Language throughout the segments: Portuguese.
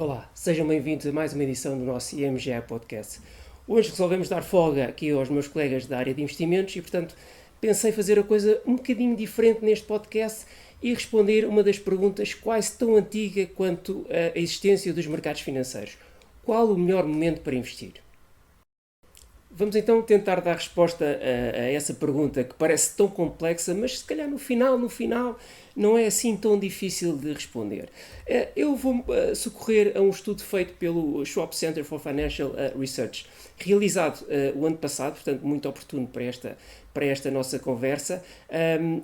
Olá, sejam bem-vindos a mais uma edição do nosso IMGA Podcast. Hoje resolvemos dar folga aqui aos meus colegas da área de investimentos e, portanto, pensei fazer a coisa um bocadinho diferente neste podcast e responder uma das perguntas quase tão antiga quanto a existência dos mercados financeiros. Qual o melhor momento para investir? Vamos então tentar dar resposta a essa pergunta que parece tão complexa, mas se calhar no final não é assim tão difícil de responder. Eu vou socorrer a um estudo feito pelo Schwab Center for Financial Research, realizado o ano passado, portanto muito oportuno para esta nossa conversa,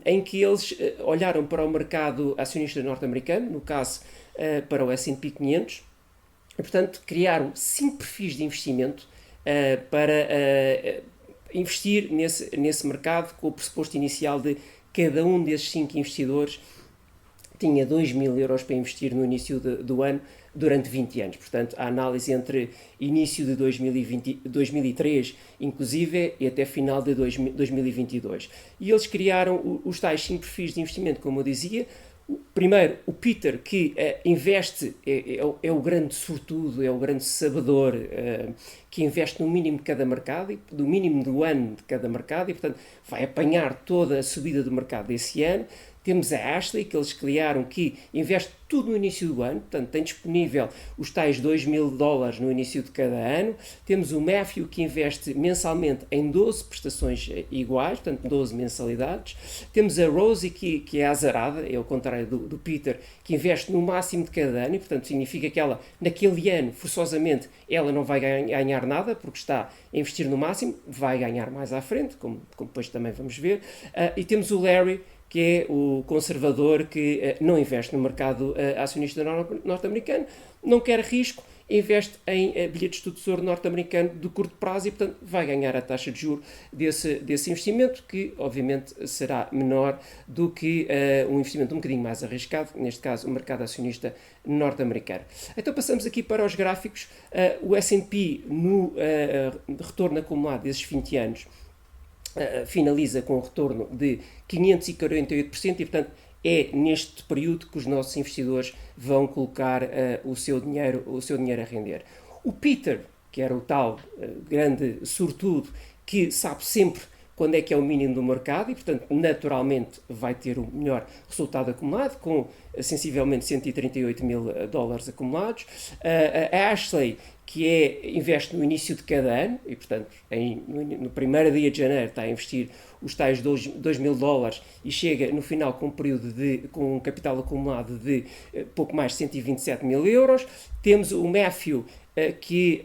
em que eles olharam para o mercado acionista norte-americano, no caso para o S&P 500, e portanto criaram 5 perfis de investimento para investir nesse mercado, com o pressuposto inicial de cada um desses 5 investidores tinha 2.000 euros para investir no início do ano durante 20 anos. Portanto, a análise entre início de 2003, inclusive, e até final de 2022. E eles criaram os tais 5 perfis de investimento, como eu dizia. Primeiro, o Peter, que investe, é o grande sortudo, é o grande sabedor, que investe no mínimo de cada mercado, do mínimo do ano de cada mercado, e portanto vai apanhar toda a subida do mercado desse ano. Temos a Ashley, que eles criaram, que investe tudo no início do ano, portanto tem disponível os tais 2.000 dólares no início de cada ano. Temos o Matthew, que investe mensalmente em 12 prestações iguais, portanto 12 mensalidades. Temos a Rosie, que é azarada, é ao contrário do Peter, que investe no máximo de cada ano, e portanto significa que ela, naquele ano, forçosamente, ela não vai ganhar nada, porque está a investir no máximo, vai ganhar mais à frente, como depois também vamos ver. E temos o Larry, que é o conservador que não investe no mercado acionista norte-americano, não quer risco, investe em bilhetes do Tesouro norte-americano de curto prazo e, portanto, vai ganhar a taxa de juros desse investimento, que, obviamente, será menor do que um investimento um bocadinho mais arriscado, neste caso, o mercado acionista norte-americano. Então, passamos aqui para os gráficos. O S&P, no retorno acumulado desses 20 anos, finaliza com um retorno de 548% e, portanto, é neste período que os nossos investidores vão colocar o seu dinheiro a render. O Peter, que era o tal grande sortudo, que sabe sempre quando é que é o mínimo do mercado e, portanto, naturalmente vai ter o melhor resultado acumulado, com sensivelmente 138 mil dólares acumulados. A Ashley, que investe no início de cada ano, e portanto no primeiro dia de janeiro está a investir os tais 2.000 dólares e chega no final com um capital acumulado de pouco mais de 127 mil euros. Temos o Matthew, que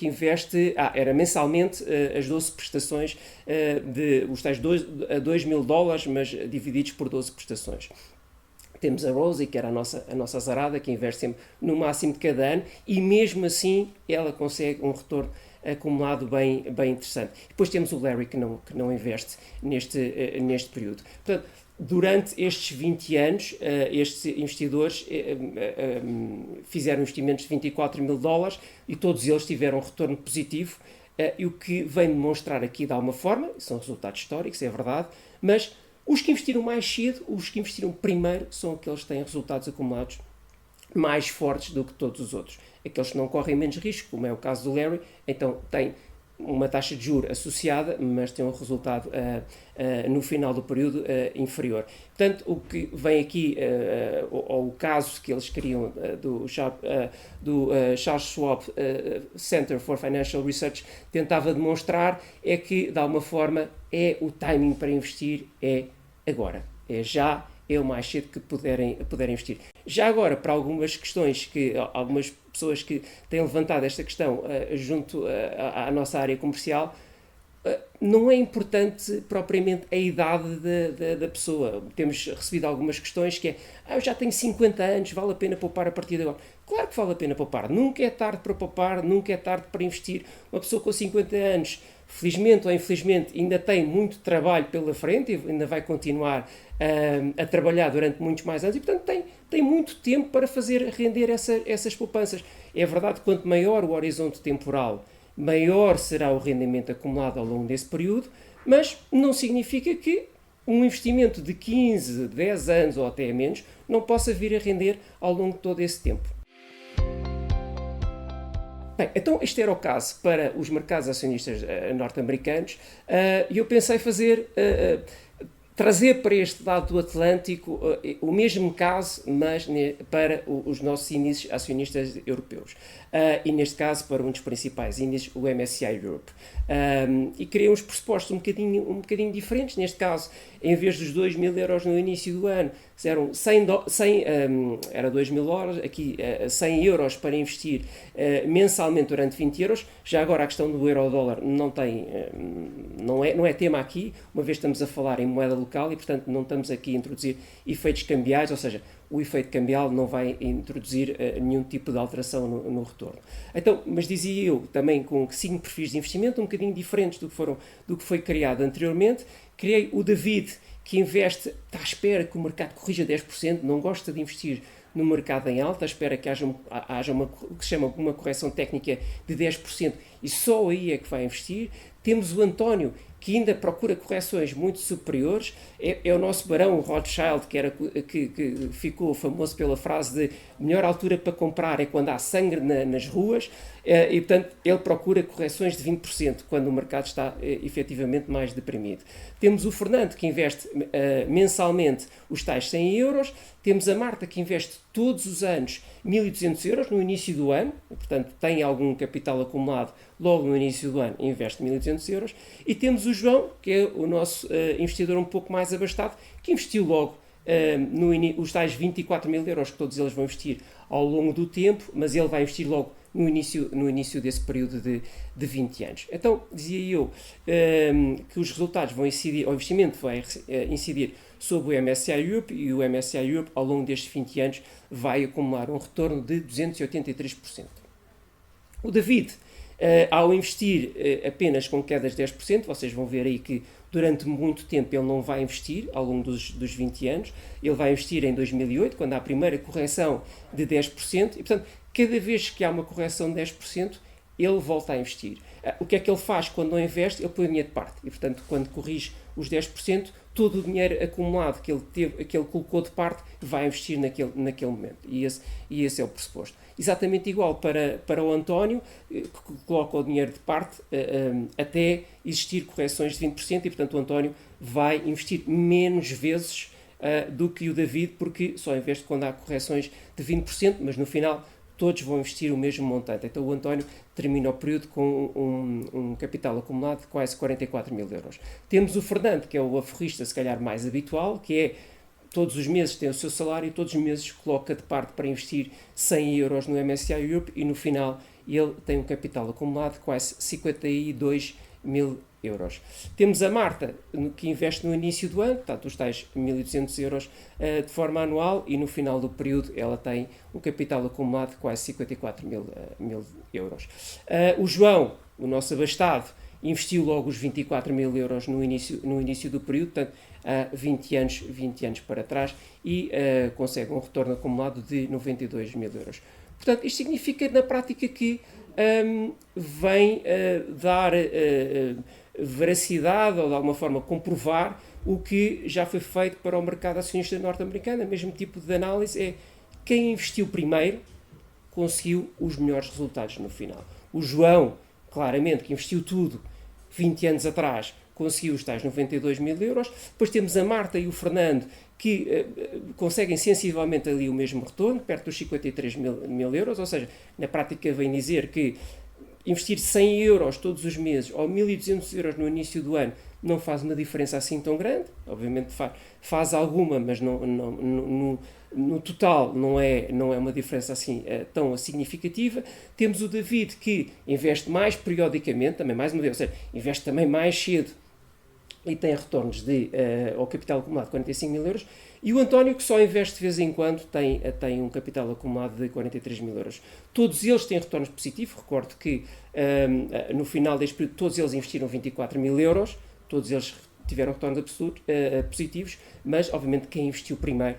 investe, era mensalmente as 12 prestações, os tais 2.000 dólares, mas divididos por 12 prestações. Temos a Rosie, que era a nossa azarada, que investe sempre no máximo de cada ano, e mesmo assim ela consegue um retorno acumulado bem interessante. Depois temos o Larry, que não investe neste período. Portanto, durante estes 20 anos, estes investidores fizeram investimentos de 24 mil dólares e todos eles tiveram um retorno positivo, e o que vem demonstrar aqui de alguma forma, são resultados históricos, é verdade, mas os que investiram mais cedo, os que investiram primeiro, são aqueles que têm resultados acumulados mais fortes do que todos os outros. Aqueles que não correm menos risco, como é o caso do Larry, então tem uma taxa de juros associada, mas tem um resultado no final do período inferior. Portanto, o que vem aqui, ou o caso que eles queriam do Charles Schwab Center for Financial Research tentava demonstrar, é que, de alguma forma, o timing para investir é agora, é já, é o mais cedo que puderem investir. Já agora, para algumas questões que algumas pessoas que têm levantado esta questão junto à nossa área comercial, não é importante propriamente a idade da pessoa. Temos recebido algumas questões que eu já tenho 50 anos, vale a pena poupar a partir de agora? Claro que vale a pena poupar, nunca é tarde para poupar, nunca é tarde para investir. Uma pessoa com 50 anos, felizmente ou infelizmente, ainda tem muito trabalho pela frente, e ainda vai continuar a trabalhar durante muitos mais anos e, portanto, tem muito tempo para fazer render essas poupanças. É verdade que quanto maior o horizonte temporal, maior será o rendimento acumulado ao longo desse período, mas não significa que um investimento de 15, 10 anos ou até menos não possa vir a render ao longo de todo esse tempo. Bem, então este era o caso para os mercados acionistas norte-americanos e eu pensei trazer para este lado do Atlântico o mesmo caso, mas para os nossos índices acionistas europeus. E neste caso para um dos principais índices, o MSCI Europe. E criei uns pressupostos um bocadinho diferentes. Neste caso, em vez dos 2.000 euros no início do ano, eram 2.000 euros, aqui 100 euros para investir mensalmente durante 20 euros. Já agora a questão do euro-dólar não é tema aqui, uma vez estamos a falar em moeda local e, portanto, não estamos aqui a introduzir efeitos cambiais, ou seja, o efeito cambial não vai introduzir nenhum tipo de alteração no retorno. Então, mas dizia eu também com 5 perfis de investimento um bocadinho diferentes do que foi criado anteriormente. Criei o David, que investe, está à espera que o mercado corrija 10%, não gosta de investir no mercado em alta, espera que haja o que se chama uma correção técnica de 10% e só aí é que vai investir. Temos o António, que ainda procura correções muito superiores, é o nosso barão Rothschild, que ficou famoso pela frase de melhor altura para comprar é quando há sangue nas ruas, e portanto ele procura correções de 20% quando o mercado está efetivamente mais deprimido. Temos o Fernando, que investe mensalmente os tais 100 euros, temos a Marta, que investe todos os anos 1.200 euros no início do ano, portanto tem algum capital acumulado logo no início do ano, investe 1.200 euros, e temos o João, que é o nosso investidor um pouco mais abastado, que investiu logo os tais 24.000 euros, que todos eles vão investir ao longo do tempo, mas ele vai investir logo no início desse período de 20 anos. Então, dizia eu que os resultados vão incidir, o investimento vai incidir sobre o MSCI Europe, e o MSCI Europe, ao longo destes 20 anos, vai acumular um retorno de 283%. O David, ao investir apenas com quedas de 10%, vocês vão ver aí que durante muito tempo ele não vai investir, ao longo dos 20 anos, ele vai investir em 2008, quando há a primeira correção de 10%, e portanto, cada vez que há uma correção de 10%, ele volta a investir. O que é que ele faz quando não investe? Ele põe o dinheiro de parte, e portanto, quando corrige os 10%, todo o dinheiro acumulado que ele colocou de parte vai investir naquele momento, e esse é o pressuposto. Exatamente igual para o António, que coloca o dinheiro de parte até existir correções de 20%, e portanto o António vai investir menos vezes do que o David, porque só investe quando há correções de 20%, mas no final todos vão investir o mesmo montante. Então o António termina o período com um capital acumulado de quase 44.000 euros. Temos o Fernando, que é o aforrista se calhar mais habitual, que é todos os meses tem o seu salário e todos os meses coloca de parte para investir 100 euros no MSCI Europe e no final ele tem um capital acumulado de quase 52.000 euros. Temos a Marta, que investe no início do ano, portanto os tais 1.800 euros de forma anual, e no final do período ela tem um capital acumulado de quase 54.000 euros. O João, o nosso abastado, investiu logo os 24.000 euros no início do período, portanto, há 20 anos para trás, e consegue um retorno acumulado de 92.000 euros. Portanto, isto significa, na prática, que vem dar veracidade, ou de alguma forma comprovar, o que já foi feito para o mercado acionista norte-americano. O mesmo tipo de análise é quem investiu primeiro conseguiu os melhores resultados no final. O João, claramente, que investiu tudo 20 anos atrás, conseguiu os tais 92.000 euros. Depois temos a Marta e o Fernando, que conseguem sensivelmente ali o mesmo retorno, perto dos 53.000 euros, ou seja, na prática vem dizer que investir 100 euros todos os meses ou 1.200 euros no início do ano não faz uma diferença assim tão grande. Obviamente faz alguma, mas no total não é uma diferença assim tão significativa. Temos o David, que investe mais periodicamente, também mais uma vez, ou seja, investe também mais cedo e tem retornos ao capital acumulado de 45.000 euros. E o António, que só investe de vez em quando, tem um capital acumulado de 43.000 euros. Todos eles têm retornos positivos. Recordo que no final deste período todos eles investiram 24.000 euros, todos eles tiveram retornos positivos, mas obviamente quem investiu primeiro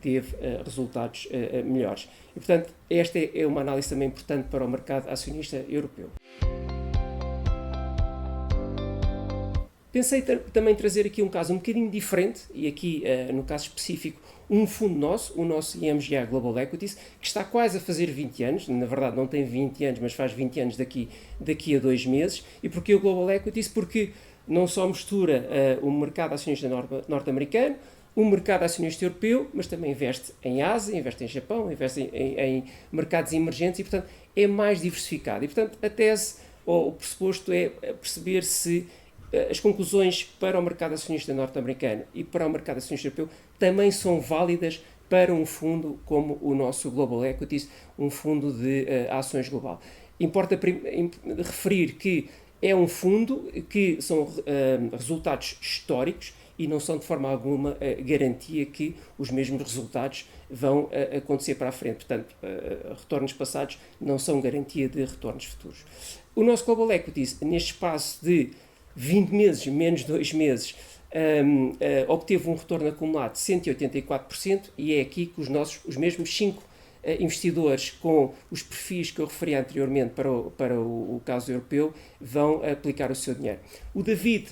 teve resultados melhores. E portanto esta é uma análise também importante para o mercado acionista europeu. Pensei também trazer aqui um caso um bocadinho diferente, e aqui, no caso específico, um fundo nosso, o nosso IMGA Global Equities, que está quase a fazer 20 anos, na verdade não tem 20 anos, mas faz 20 anos daqui a 2 meses. E porquê o Global Equities? Porque não só mistura o mercado acionista norte-americano, o mercado acionista europeu, mas também investe em Ásia, investe em Japão, investe em mercados emergentes e, portanto, é mais diversificado. E, portanto, a tese, ou o pressuposto é perceber se as conclusões para o mercado acionista norte-americano e para o mercado acionista europeu também são válidas para um fundo como o nosso Global Equities, um fundo de ações global. Importa referir que é um fundo que são resultados históricos e não são de forma alguma garantia que os mesmos resultados vão acontecer para a frente. Portanto, retornos passados não são garantia de retornos futuros. O nosso Global Equities, neste espaço de 20 meses, menos 2 meses, obteve um retorno acumulado de 184% e é aqui que os mesmos 5 investidores com os perfis que eu referi anteriormente para o caso europeu vão aplicar o seu dinheiro. O David,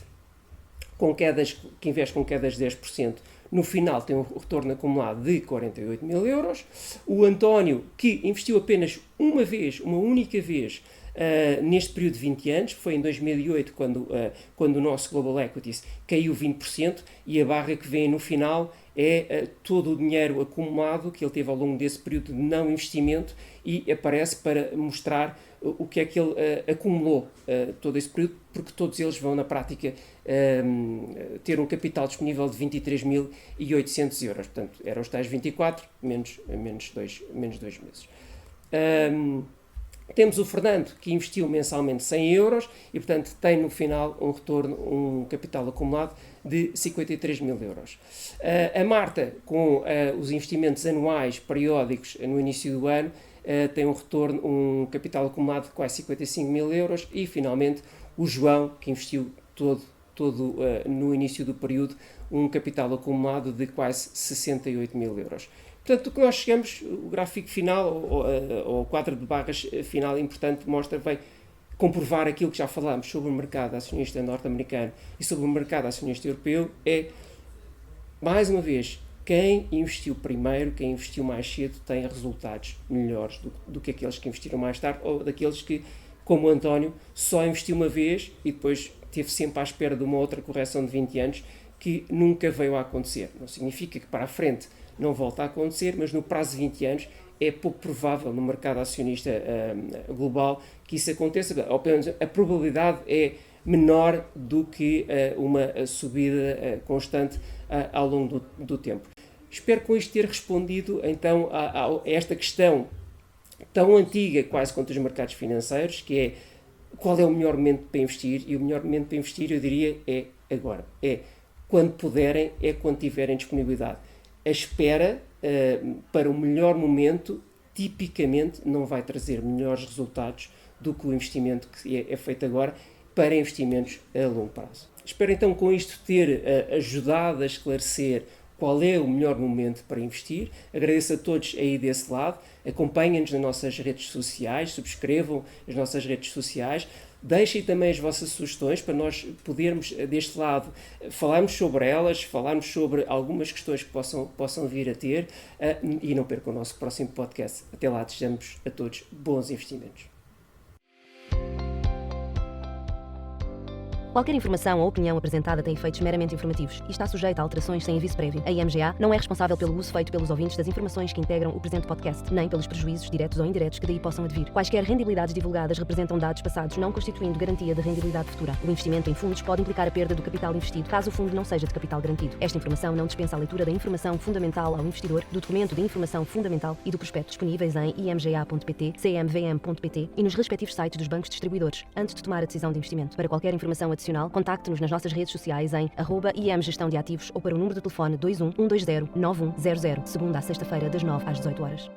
que investe com quedas de 10%, no final tem um retorno acumulado de 48 mil euros. O António, que investiu apenas uma única vez, neste período de 20 anos, foi em 2008 quando o nosso Global Equities caiu 20%, e a barra que vem no final é todo o dinheiro acumulado que ele teve ao longo desse período de não investimento, e aparece para mostrar o que é que ele acumulou todo esse período, porque todos eles vão na prática ter um capital disponível de 23.800 euros, portanto eram os tais 24 menos 2 meses. Temos o Fernando, que investiu mensalmente 100 euros e, portanto, tem no final um retorno, um capital acumulado de 53 mil euros. A Marta, com os investimentos anuais periódicos no início do ano, tem um retorno, um capital acumulado de quase 55 mil euros. E, finalmente, o João, que investiu todo no início do período, um capital acumulado de quase 68 mil euros. Portanto, o que nós chegamos, o gráfico final, ou o quadro de barras final importante, vem comprovar aquilo que já falámos sobre o mercado acionista norte-americano e sobre o mercado acionista europeu. É, mais uma vez, quem investiu primeiro, quem investiu mais cedo, tem resultados melhores do que aqueles que investiram mais tarde, ou daqueles que, como o António, só investiu uma vez e depois esteve sempre à espera de uma outra correção de 20 anos que nunca veio a acontecer. Não significa que para a frente não volta a acontecer, mas no prazo de 20 anos é pouco provável no mercado acionista global que isso aconteça, ou pelo menos a probabilidade é menor do que uma subida constante ao longo do tempo. Espero com isto ter respondido então a esta questão tão antiga quase quanto os mercados financeiros, que é qual é o melhor momento para investir, e o melhor momento para investir, eu diria, é agora. É quando puderem, é quando tiverem disponibilidade. A espera para o melhor momento, tipicamente, não vai trazer melhores resultados do que o investimento que é feito agora para investimentos a longo prazo. Espero então com isto ter ajudado a esclarecer qual é o melhor momento para investir. Agradeço a todos aí desse lado. Acompanhem-nos nas nossas redes sociais, subscrevam as nossas redes sociais. Deixem também as vossas sugestões para nós podermos, deste lado, falarmos sobre elas, falarmos sobre algumas questões que possam vir a ter, e não percam o nosso próximo podcast. Até lá, desejamos a todos bons investimentos. Qualquer informação ou opinião apresentada tem efeitos meramente informativos e está sujeita a alterações sem aviso prévio. A IMGA não é responsável pelo uso feito pelos ouvintes das informações que integram o presente podcast, nem pelos prejuízos diretos ou indiretos que daí possam advir. Quaisquer rendibilidades divulgadas representam dados passados, não constituindo garantia de rendibilidade futura. O investimento em fundos pode implicar a perda do capital investido, caso o fundo não seja de capital garantido. Esta informação não dispensa a leitura da informação fundamental ao investidor, do documento de informação fundamental e do prospecto disponíveis em imga.pt, cmvm.pt e nos respectivos sites dos bancos distribuidores, antes de tomar a decisão de investimento. Para qualquer informação adicional, contacte-nos nas nossas redes sociais em @imgestão-de-ativos ou para o número de telefone 21 120 9100, segunda a sexta-feira das 9 às 18 horas.